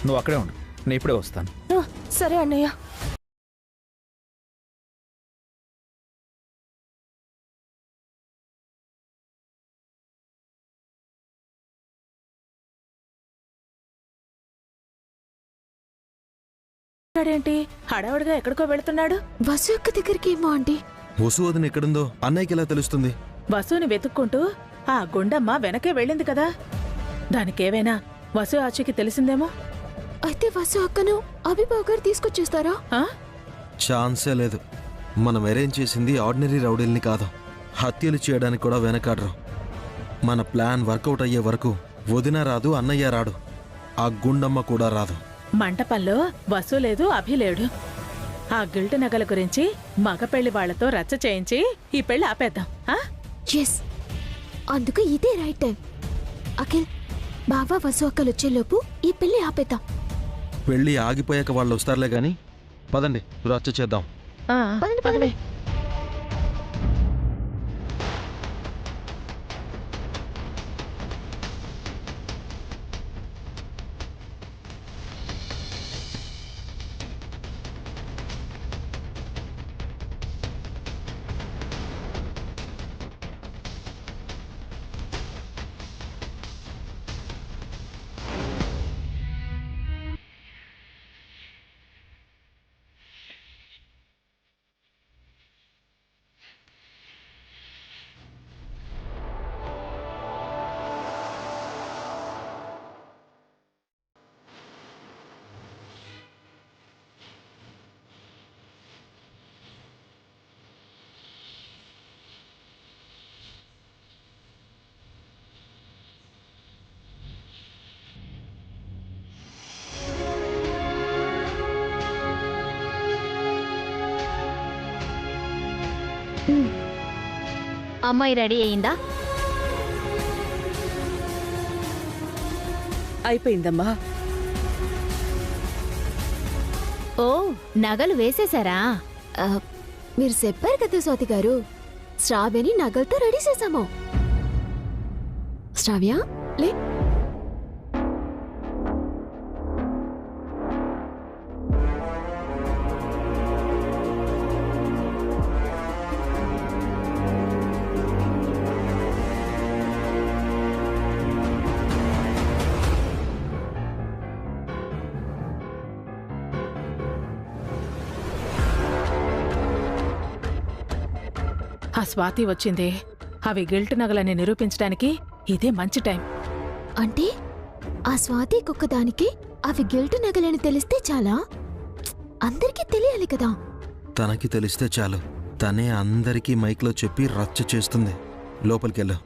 నువ్వు అక్కడే ఉండు, నేను ఇప్పుడే వస్తాను. సరే అన్నయ్య. ఏంటి హడావుడిగా ఎక్కడికో వెళుతున్నాడు? వసు యొక్క దగ్గరికి ఏమో ఆంటీ. వసు వదిన ఎక్కడుందో అన్నయ్యకి ఎలా తెలుస్తుంది? వసుని వెతుక్కుంటూ ఆ గుండమ్మ వెనకే వెళ్ళింది కదా, దానికేవైనా వసు ఆచూకి తెలిసిందేమో. అయితే వసు అక్కను అభిబావ్ గారు తీసుకొచ్చేస్తారా? ఛాన్సే లేదు. మనం అరేంజ్ చేసింది ఆర్డినరీ రౌడీల్ని కాదు, హత్యలు చేయడానికి కూడా వెనకాడరు. మన ప్లాన్ వర్కౌట్ అయ్యే వరకు వదిన రాదు, అన్నయ్య రాడు, ఆ గుండమ్మ కూడా రాదు. మంటపంలో వసు లేదు, అభి లేడు. ఆ గిల్ట్ నగల గురించి మగ పెళ్లి వాళ్లతో రచ్చ చేయించి ఈ పెళ్లి ఆపేద్దాం. ఎస్, అందుకు ఇదే రైట్ టైం. అఖిల్, బావా వసు అక్కలు వచ్చేలోపు ఈ పెళ్లి ఆపేద్దాం. పెళ్లి ఆగిపోయాక వాళ్ళు వస్తారులే గాని పదండి, రచ్చ చేద్దాం. పదవే. అమ్మాయి రెడీ అయిందా? అయిపోయిందమ్మా. ఓ, నగలు వేసేశారా? మీరు చెప్పారు కదా స్వాతి గారు, శ్రావ్యని నగలతో రెడీ చేశాము. శ్రావ్య లే. ఆ స్వాతి వచ్చింది. అవి గిల్ట్ నగలని నిరూపించడానికి ఇదే మంచి టైం. అంటే ఆ స్వాతి కుక్కదానికి అవి గిల్ట్ నగలని తెలిస్తే చాలా? అందరికీ తెలియాలి కదా. తనకి తెలిస్తే చాలు, తనే అందరికీ మైక్లో చెప్పి రచ్చ చేస్తుంది. లోపలికెళ్ళు,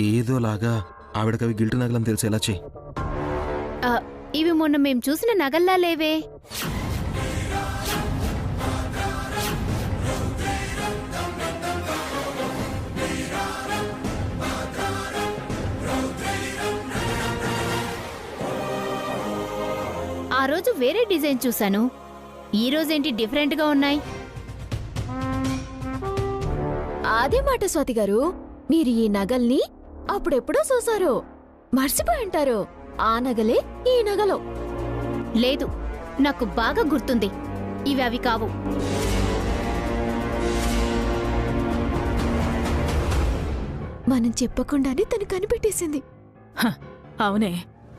ఏదోలాగా ఆవిడకవి గిల్ట్ నగలని తెలిసేలా చెయ్యి. ఇవి మొన్న మేం చూసిన నగల్లా లేవే. ఆ రోజు వేరే డిజైన్ చూశాను, ఈ రోజేంటి డిఫరెంట్గా ఉన్నాయి? అదే మాట స్వాతి గారు, మీరు ఈ నగల్ని అప్పుడెప్పుడో చూసారు, మర్చిపోయి ఉంటారు. ఆ నగలే ఈ నగలు. లేదు, నాకు బాగా గుర్తుంది, ఇవి అవి కావు. మనం చెప్పకుండానే తను కనిపెట్టేసింది. అవునే,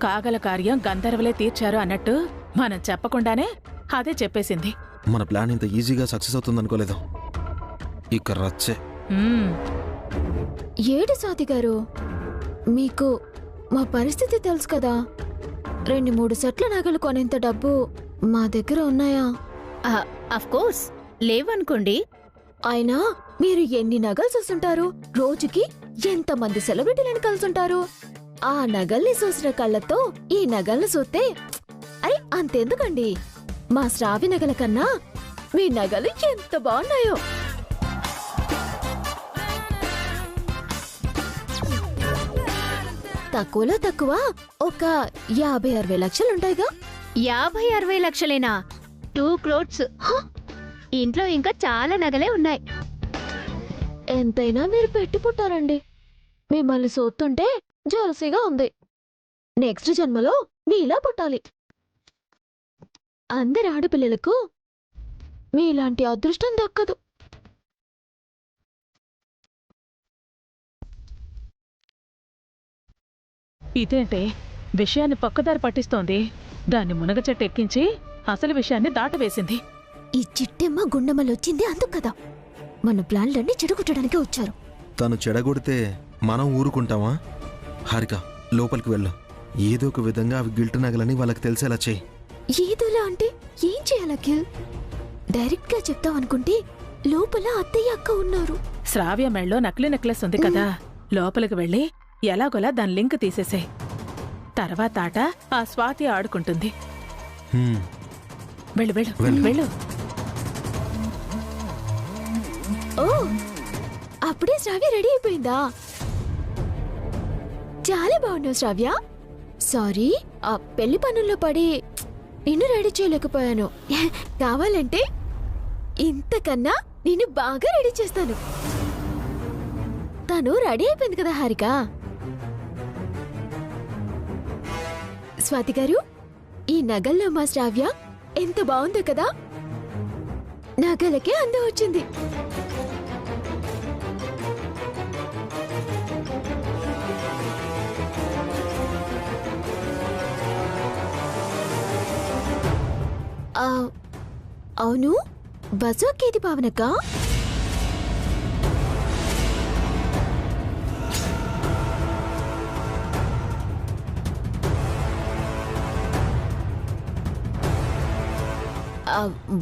కాగల కార్యం గంధర్వలే తీర్చారు అన్నట్టు మనం చెప్పకుండానే అదే చెప్పేసింది. మన ప్లాన్ ఇంత ఈజీగా సక్సెస్ అవుతుందనుకోలేదు. ఇక రచ్చే. ఏడు స్వాతి గారు, మీకు మా పరిస్థితి తెలుసు కదా. 2-3 సెట్ల నగలు కొనేంత డబ్బు మా దగ్గర ఉన్నాయా? అఫ్కోర్స్ లేవనుకోండి. అయినా మీరు ఎన్ని నగలు చూస్తుంటారు? రోజుకి ఎంతమంది సెలబ్రిటీలను కలుసుంటారు? ఆ నగల్ని చూసిన కళ్ళతో ఈ నగల్ని చూస్తే అరే అంతెందుకండి, మా శ్రావ్య నగల కన్నా మీ నగలు ఎంత బాగున్నాయో. తక్కువలో తక్కువ ఒక 50-60 లక్షలుంటాయిగా. 50-60 లక్షలేనా? 2 crores. ఇంట్లో ఇంకా చాలా నగలే ఉన్నాయి. ఎంతైనా మీరు పెట్టి పుట్టారండి. మిమ్మల్ని చూస్తుంటే జలసీగా ఉంది. నెక్స్ట్ జన్మలో మీలా పుట్టాలి. అందరి ఆడపిల్లలకు మీలాంటి అదృష్టం దక్కదు. ఇదేంటే విషయాన్ని పక్కదారి పట్టిస్తోంది. దాన్ని మునగ చెట్టు ఎక్కించి అసలు విషయాన్ని దాటవేసింది. ఈ చిట్టెమ్మ గుండమ్మలొచ్చింది అందుకు కదా. మన ప్లాన్లన్నీ చెడగొట్టడానికి వచ్చారు. తను చెడగొడితే మనం ఊరుకుంటామా? హారిక, లోపలికి వెళ్ళు. ఏదో ఒక విధంగా అవి గిల్ట్ నగలని వాళ్ళకి తెలిసేలా చెయ్యి. ఏదోలా అంటే ఏం చేయాలి అఖిల్? డైరెక్ట్ గా చెప్తావనుకుంటే లోపల అత్తయ్య అక్క ఉన్నారు. శ్రావ్య మెళ్ళో నకిలీ నెక్లెస్ ఉంది కదా, లోపలికి వెళ్ళి ఎలాగోలా దాని లింక్ తీసేసే. తర్వాత ఆట ఆ స్వాతి ఆడుకుంటుంది. హ్మ్. వెళ్ళు వెళ్ళు వెళ్ళు. వెళ్ళు. ఓ, అప్పుడే శ్రావ్య రెడీ అయిపోయిందా? చాలా బాగున్నావు శ్రావ్య. సారీ, ఆ పెళ్లి పనుల్లో పడి నిన్ను రెడీ చేయలేకపోయాను. కావాలంటే ఇంతకన్నా నిన్ను బాగా రెడీ చేస్తాను. తను రెడీ అయిపోయింది కదా హారిక. స్వాతి గారు, ఈ నగల్లో మా శ్రావ్య ఎంత బాగుందో కదా. నగలకే అందం వచ్చింది. అవును, బస్సు ఎక్కేది పావనక్క?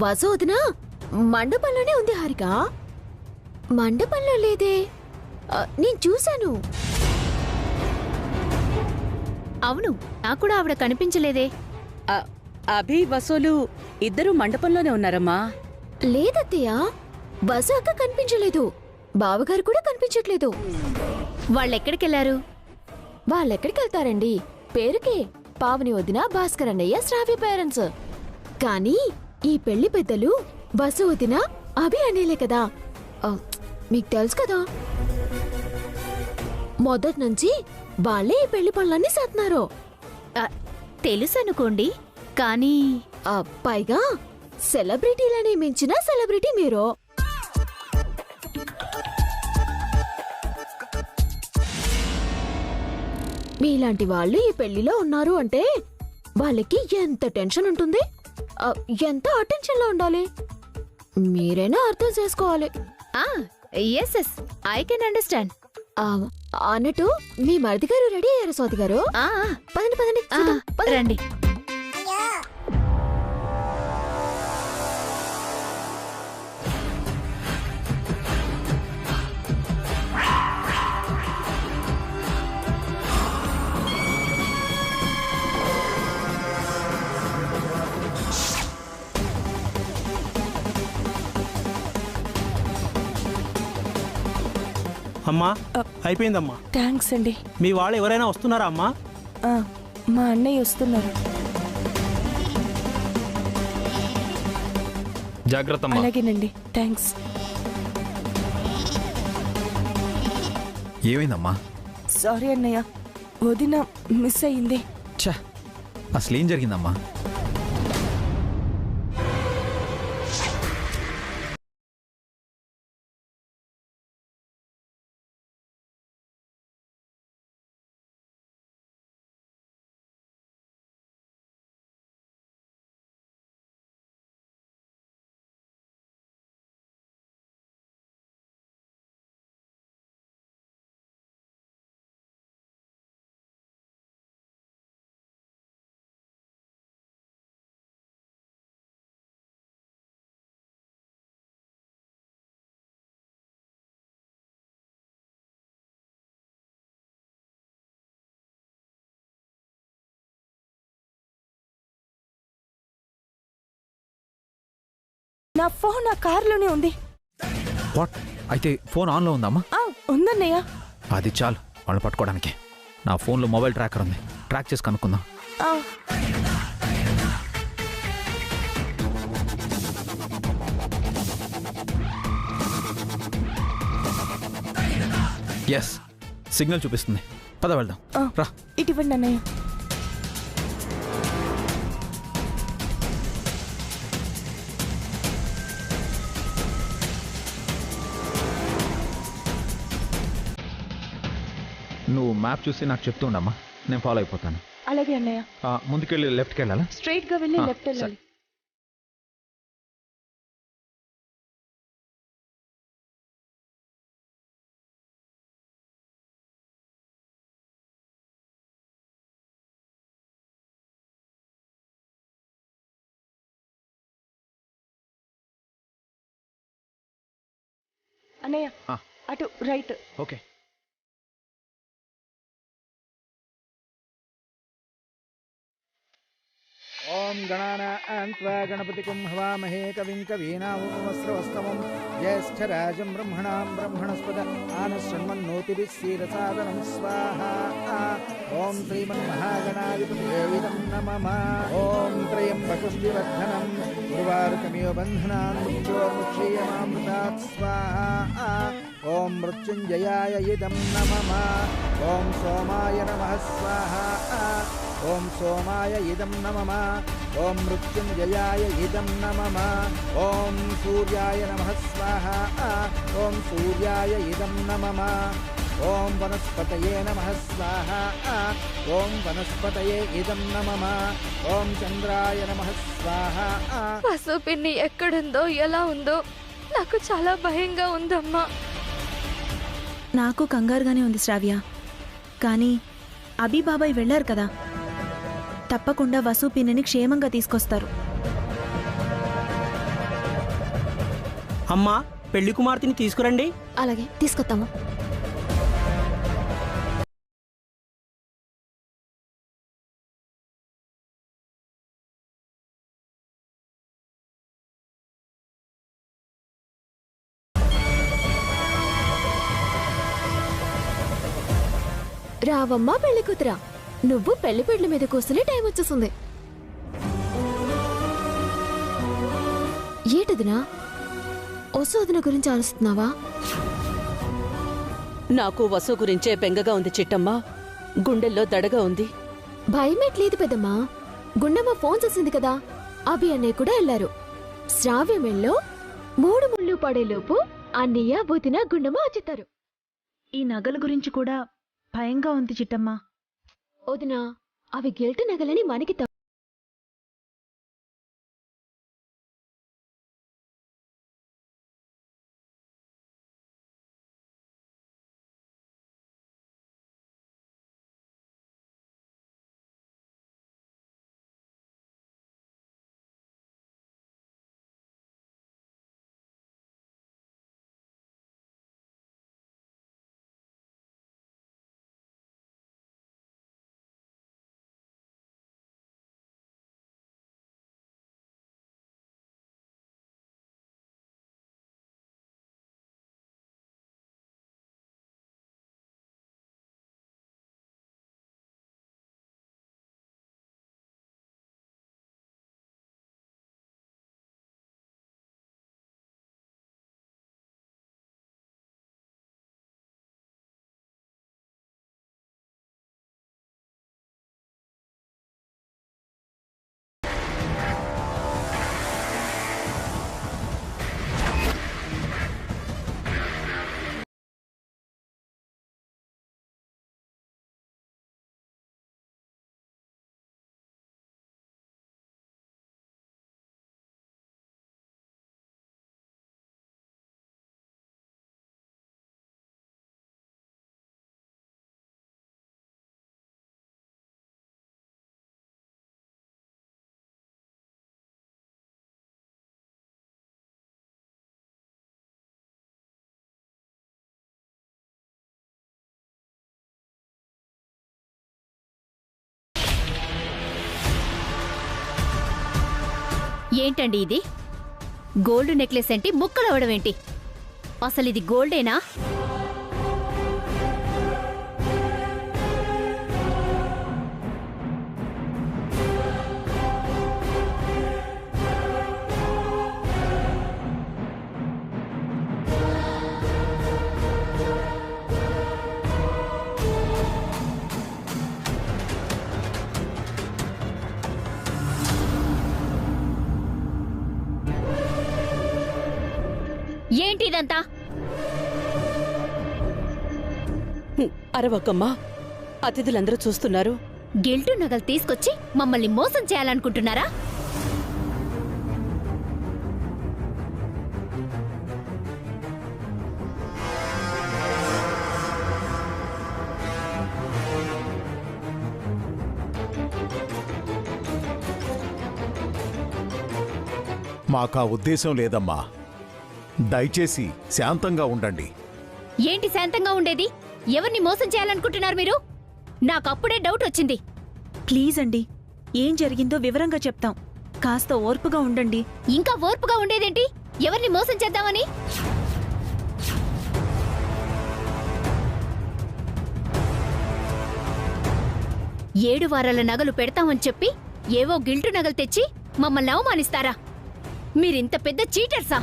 బస్సు వదినా మండపంలోనే ఉంది హారిక. మండపంలో లేదే, నేను చూశాను. అవును, నాకు కూడా ఆవిడ కనిపించలేదే. అభి వసూలు ఇద్దరు మండపంలోనే ఉన్నారమ్మా. లేదత్తయ్య, బస్సు అక్క కనిపించలేదు. బావగారు కూడా కనిపించట్లేదు. వాళ్ళెక్కడికెళ్లారు? వాళ్ళెక్కడికి వెళ్తారండి? పేరుకే పావని వదిన, భాస్కర్ అన్నయ్య, శ్రావ్య పేరెంట్స్. కానీ ఈ పెళ్లి పెద్దలు బస్సు వదిన, అభి అనేలే కదా. మీకు తెలుసు కదా, మొదటి నుంచి వాళ్ళే ఈ పెళ్లి పనులన్నీ చేస్తున్నారు. తెలుసనుకోండి, కానీ పైగా సెలబ్రిటీలని మించిన సెలబ్రిటీ మీరు. మీలాంటి వాళ్ళు ఈ పెళ్లిలో ఉన్నారు అంటే వాళ్ళకి ఎంత టెన్షన్ ఉంటుంది, ఎంత అటెన్షన్ లో ఉండాలి, మీరైనా అర్థం చేసుకోవాలి. Yes yes, I can understand. అన్నట్టు మీ మరిది గారు రెడీ అయ్యారు స్వాతి గారు? పదండి పదండి రండి. అమ్మా, అయిపోయిందమ్మా. థ్యాంక్స్ అండి. మీ వాళ్ళు ఎవరైనా వస్తున్నారా అమ్మా? మా అన్నయ్య వస్తున్నారు. జాగ్రత్త. అలాగేనండి, థ్యాంక్స్. ఏమైందమ్మా? సారీ అన్నయ్య, వదిన మిస్ అయింది. ఛ, అసలేం జరిగిందమ్మా? నా ఫోన్ నా కారులోనే ఉంది. వాట్? అయితే ఫోన్ ఆన్లో ఉందమ్మా? ఉందన్నయ్య. అది చాలు వాళ్ళని పట్టుకోవడానికి. నా ఫోన్లో మొబైల్ ట్రాకర్ ఉంది, ట్రాక్ చేసి కనుక్కుందాం. ఎస్, సిగ్నల్ చూపిస్తుంది. పద వెళ్దాం. రా. ఇటువంటి అన్నయ్య. మ్యాప్ చూసి నాకు చెప్తూ ఉండమ్మా, నేను ఫాలో అయిపోతాను. అలాగే అన్నయ్య. ముందుకెళ్ళి లెఫ్ట్కి వెళ్ళాలా? స్ట్రైట్ గా వెళ్ళి లెఫ్ట్ వెళ్ళాలి. అన్నయ్య అటు రైట్. ఓకే. ఓం గణానాన్త్వా గణపతికుం హవామహే కవిం కవీనాముపమస్రవస్తమం జ్యేష్ఠరాజం బ్రహ్మణాం బ్రహ్మణస్పద ఆనశృణ్వన్నోతిభిస్సీరసాదనం స్వాహా. ఓం శ్రీమన్మహాగణాధిపతయే నమః. ఓం త్రయంబకస్తివర్ధనం ఉర్వారుకమివ బంధనాన్ మృత్యోర్ముక్షీయమామృతాత్ స్వాహా. ఓం మృత్యుంజయాయ ఇదం నమః. ఓం సోమాయ నమః స్వాహా. ఓం సోమాయ ఇదం నమః. ఓం మృత్యుంజయాయ ఇదం నమః. ఓం సూర్యాయ నమః స్వాహా. ఓం సూర్యాయ ఇదం నమః. ఓం వనస్పతయే నమః స్వాహా. ఓం వనస్పతయే ఇదం నమః. ఓం చంద్రాయ నమః స్వాహా. వసు పిన్ని ఎక్కడుందో ఎలా ఉందో నాకు చాలా భయంగా ఉందమ్మా. నాకు కంగారుగానే ఉంది శ్రావ్య. కానీ అభిబాబాయ్ వెళ్ళారు కదా, తప్పకుండా వసు పిన్నిని క్షేమంగా తీసుకొస్తారు. అమ్మా, పెళ్లి కుమార్తెని తీసుకురండి. అలాగే తీసుకొస్తాము. రావమ్మా పెళ్లి కూతురా, నువ్వు పెళ్లి పెళ్లి మీద కూర్చుని టైం వచ్చేసింది. ఏటదినా వసోదిన గురించి ఆలోచిస్తున్నావా? నాకు వసు గురించే బెంగగా ఉంది చిట్టమ్మా. గుండెల్లో దడగా ఉంది. భయమేట్లేదు పెద్దమ్మా. గుండమ్మ ఫోన్ చేసింది కదా, అభి అన్నయ్య కూడా వెళ్లారు. శ్రావ్యమెల్లో 3 ముళ్ళు పడేలోపు అన్నయ్య వదిన గుండమ్మ వచ్చేస్తారు. ఈ నగల గురించి కూడా భయంగా ఉంది చిట్టమ్మా. వదినా, అవి గిల్ట్ నగలని మనకి ఏంటండి ఇది? గోల్డ్ నెక్లెస్ ఏంటి, ముక్కలవడం ఏంటి? అసలు ఇది గోల్డేనా? ఏంటి ఇదంతా? అరవకమ్మా, అతిథులందరూ చూస్తున్నారు. గిల్టు నగలు తీసుకొచ్చి మమ్మల్ని మోసం చేయాలనుకుంటున్నారా? మాకా ఉద్దేశం లేదమ్మా. దయచేసి శాంతంగా ఉండండి. ఏంటి శాంతంగా ఉండేది? ఎవరిని మోసం చేయాలనుకుంటున్నారు మీరు? నాకప్పుడే డౌట్ వచ్చింది. ప్లీజ్ అండి, ఏం జరిగిందో వివరంగా చెప్తాం. కాస్త ఓర్పుగా ఉండండి. ఇంకా ఓర్పుగా ఉండేదేంటి? ఎవరిని మోసం చేద్దామని? ఏడు వారాల నగలు పెడతామని చెప్పి ఏవో గిల్టు నగలు తెచ్చి మమ్మల్ని అవమానిస్తారా? మీరింత పెద్ద చీటర్సా?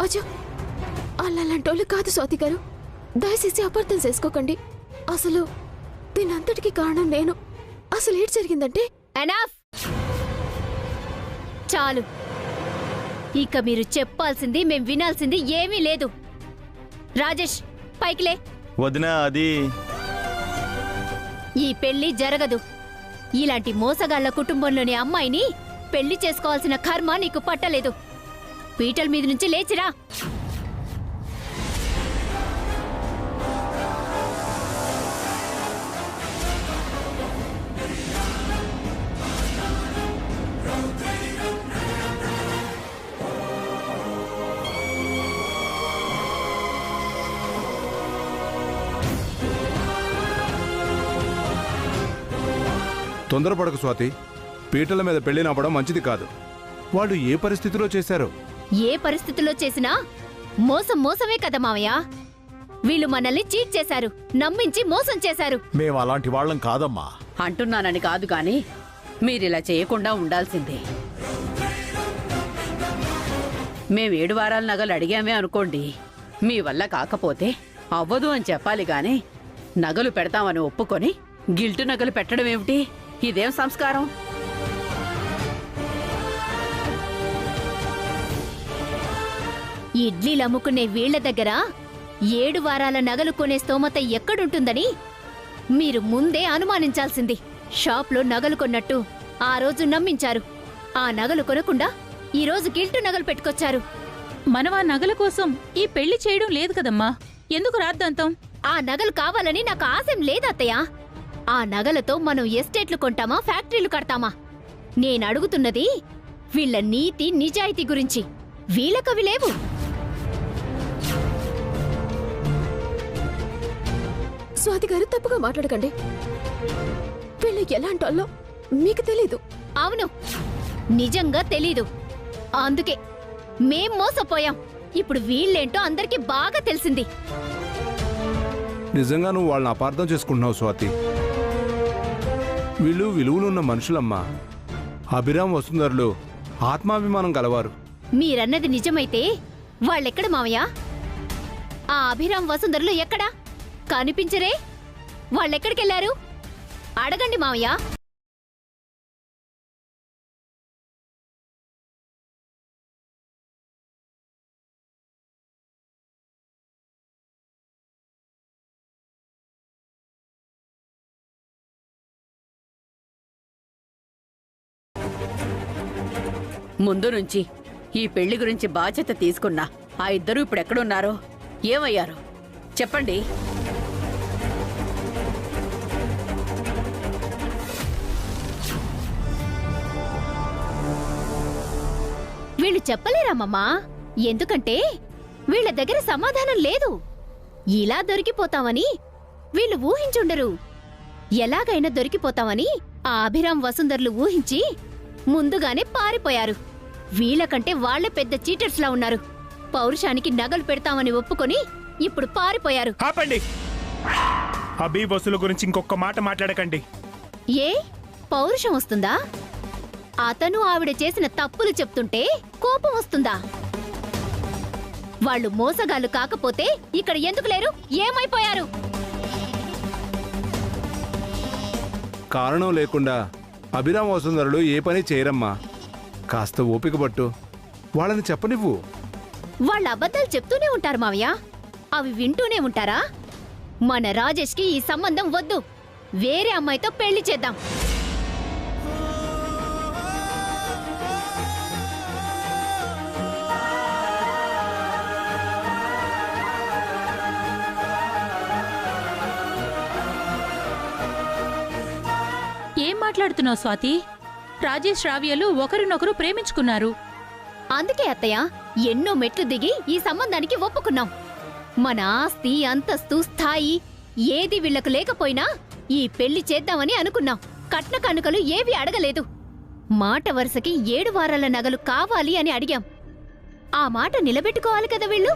అచ్చా, అలాంటోళ్ళు కాదు స్వాతి గారు. దయచేసి అపార్థం చేసుకోకండి. అసలు దీనంతటికి కారణం నేను. అసలు ఏం జరిగిందంటే ఎనఫ్! చాలు. ఇక మీరు చెప్పాల్సింది మేం వినాల్సింది ఏమీ లేదు. రాజేష్, పైకిలే. వదినా, అది ఈ పెళ్లి జరగదు. ఇలాంటి మోసగాళ్ల కుటుంబంలోని అమ్మాయిని పెళ్లి చేసుకోవాల్సిన కర్మ నీకు పట్టలేదు. పీటల మీద నుంచి లేచిరా. తొందరపడకు స్వాతి. పీటల మీద పెళ్లినవ్వడం మంచిది కాదు. వాళ్ళు ఏ పరిస్థితిలో చేశారో. ఏ పరిస్థితుల్లో చేసినా మోసం మోసమే కదా మావయ్య. వీళ్ళు మనల్ని చీట్ చేశారు, నమ్మించి మోసం చేశారు. మేము అలాంటి వాళ్ళం కాదమ్మా. అంటున్నానని కాదు గాని మీరిలా చేయకుండా ఉండాల్సిందే. మేం 7 వారాల నగలు అడిగామే అనుకోండి, మీ వల్ల కాకపోతే అవ్వదు అని చెప్పాలి గాని నగలు పెడతామని ఒప్పుకొని గిల్టు నగలు పెట్టడం ఏమిటి? ఇదేం సంస్కారం? ఇడ్లీలు అమ్ముకునే వీళ్ల దగ్గర 7 వారాల నగలు కొనే స్తోమత ఎక్కడుంటుందని మీరు ముందే అనుమానించాల్సింది. షాప్లో నగలు కొన్నట్టు ఆ రోజు నమ్మించారు. ఆ నగలు కొనకుండా ఈ రోజు గిల్టు నగలు పెట్టుకొచ్చారు. మనం ఆ నగల కోసం ఈ పెళ్లి చేయడం లేదు కదమ్మా. ఎందుకు రాద్దాంతం? ఆ నగలు కావాలని నాకు ఆశం లేదత్తయ్య. ఆ నగలతో మనం ఎస్టేట్లు కొంటామా, ఫ్యాక్టరీలు కడతామా? నేనడుగుతున్నది వీళ్ల నీతి నిజాయితీ గురించి. వీళ్ళకవి లేవు. స్వాతి గారు తప్పుగా మాట్లాడకండి. వీళ్ళు ఎలాంటోళ్ళో మీకు తెలీదు. అవును, నిజంగా తెలీదు. అందుకే మేం మోసపోయాం. ఇప్పుడు వీళ్ళేంటో అందరికీ బాగా తెలిసింది. నిజంగా నువ్వు వాళ్ళని అపార్థం చేసుకుంటున్నావు స్వాతి. వీళ్ళు విలువలున్న మనుషులమ్మా. అభిరామ్ వసుంధరులు ఆత్మాభిమానం గలవారు. మీరన్నది నిజమైతే వాళ్ళెక్కడ మావయ్య? ఆ అభిరామ్ వసుంధరులు ఎక్కడా కనిపించరే? వాళ్ళెక్కడికెళ్లారు? అడగండి మావయ్య. ముందు నుంచి ఈ పెళ్లి గురించి బాధ్యత తీసుకున్నా ఆ ఇద్దరూ ఇప్పుడెక్కడున్నారో, ఏమయ్యారో చెప్పండి. వీళ్ళు చెప్పలేరామమ్మా. ఎందుకంటే వీళ్ళ దగ్గర సమాధానం లేదు. ఇలా దొరికిపోతామని వీళ్ళు ఊహించుండరు. ఎలాగైనా దొరికిపోతామని ఆ అభిరామ్ వసుంధరులు ఊహించి ముందుగానే పారిపోయారు. వీళ్ళకంటే వాళ్లే పెద్ద చీటర్స్లా ఉన్నారు. పౌరుషానికి నగలు పెడతామని ఒప్పుకొని ఇప్పుడు పారిపోయారు. ఆపండి. అభి వసూలు గురించి ఇంకొక మాట మాట్లాడకండి. ఏ పౌరుషం వస్తుందా? అతను ఆవిడ చేసిన తప్పులు చెప్తుంటే కోపం వస్తుందా? వాళ్ళు మోసగాళ్ళు కాకపోతే ఇక్కడ ఎందుకు లేరు? ఏమైపోయారు? కారణం లేకుండా అభిరామ్ వసుంధరులు ఏ పని చేయరమ్మా. కాస్త ఓపిక పట్టు, వాళ్ళని చెప్పనివ్వు. వాళ్ళ అబద్ధాలు చెప్తూనే ఉంటారు మావయ్య. అవి వింటూనే ఉంటారా? మన రాజేష్కి ఈ సంబంధం వద్దు. వేరే అమ్మాయితో పెళ్లి చేద్దాం. ఏం మాట్లాడుతున్నావు స్వాతి? రాజేష్ రావ్యలు ఒకరినొకరు ప్రేమించుకున్నారు. అందుకే అత్తయ్య ఎన్నో మెట్లు దిగి ఈ సంబంధానికి ఒప్పుకున్నాం. మన ఆస్తి, అంతస్తు, స్థాయి ఏది వీళ్లకు లేకపోయినా ఈ పెళ్లి చేద్దామని అనుకున్నాం. కట్న కానుకలు ఏవి అడగలేదు. మాట వరుసకి 7 వారాల నగలు కావాలి అని అడిగాం. ఆ మాట నిలబెట్టుకోవాలి కదా వీళ్ళు.